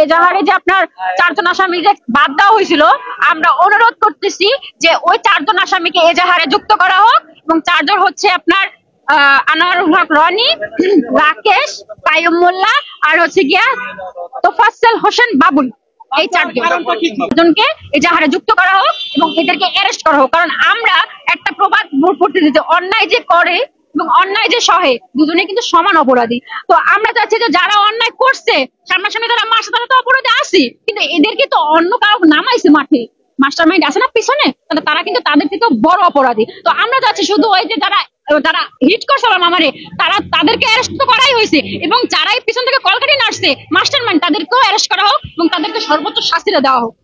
এজাহারে যে আপনার 4 জন আসামিকে বাদ দেওয়া হয়েছিল, আমরা অনুরোধ করতেছি যে ওই 4 জন আসামিকে এজাহারে যুক্ত করা হোক এবং 4 জন হচ্ছে আপনার আনোয়ারুল হক রনি, রাকেশ, কাইয়ুম মোল্লা আর হচ্ছে গিয়া তোফাজ্জল হোসেন বাবুল। এই 4 জনকে এজাহারে যুক্ত করা হোক এবং এদেরকে অ্যারেস্ট করা হোক। কারণ আমরা একটা প্রবাদ পড়তে দিতে, অন্যায় যে করে এবং অন্যায় যে সহে দুজনে কিন্তু সমান অপরাধী। তো আমরা চাচ্ছি যে যারা অন্যায় করছে সামনাসামনি তারা মাসে তারা তো অপরাধী আসি, কিন্তু এদেরকে তো অন্য কারো নামাইছে মাঠে, মাস্টার মাইন্ড আছে না পিছনে, তারা কিন্তু তাদের থেকে বড় অপরাধী। তো আমরা চাচ্ছি শুধু ওই যে যারা হিট করছে আমার মামারে তাদেরকে অ্যারেস্ট তো করাই হয়েছে, এবং যারাই পিছন থেকে কলকাঠি নাড়ছে মাস্টার মাইন্ড তাদেরকেও অ্যারেস্ট করা হোক এবং তাদেরকে সর্বোচ্চ শাস্তিটা দেওয়া হোক।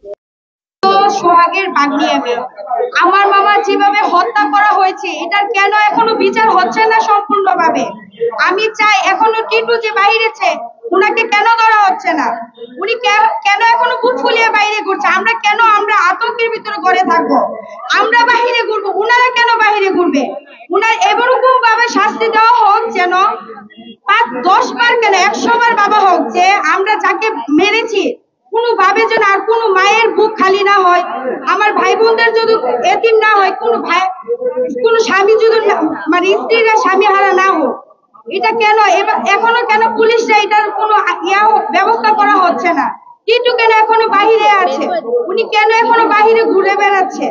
সোহাগের ভাগ্নি আমি, আমার মামা যেভাবে হত্যা করা হয়েছে এটার কেন এখনো বিচার হচ্ছে না সম্পূর্ণভাবে? আমি চাই এখনো টিটু যে বাইরেছে উনাকে কেন ধরা হচ্ছে না? উনি কেন এখনো বুট ফুলিয়ে বাইরে ঘুরছে? আমরা আতঙ্কের ভিতরে ঘরে থাকবো, আমরা বাহিরে ঘুরবো, উনারা কেন বাহিরে ঘুরবে? উনার এরকম ভাবে শাস্তি দেওয়া হোক যেন 5-10 বার কেন 100 বার বাবা হোক, যে আমরা যাকে মেরেছি কোনোভাবে যেন আর কোনো মায়ের বুক খালি না হয়, আমার ভাই বোনদের যদি এতিম না হয়, কোনো স্বামী যদি মানে স্ত্রীরা স্বামী হারা না হোক। এটা কেন এখনো কেন পুলিশরা এটার কোনো ব্যবস্থা করা হচ্ছে না? টিটু কেন এখনো বাহিরে আছে? উনি কেন এখনো বাহিরে ঘুরে বেড়াচ্ছে?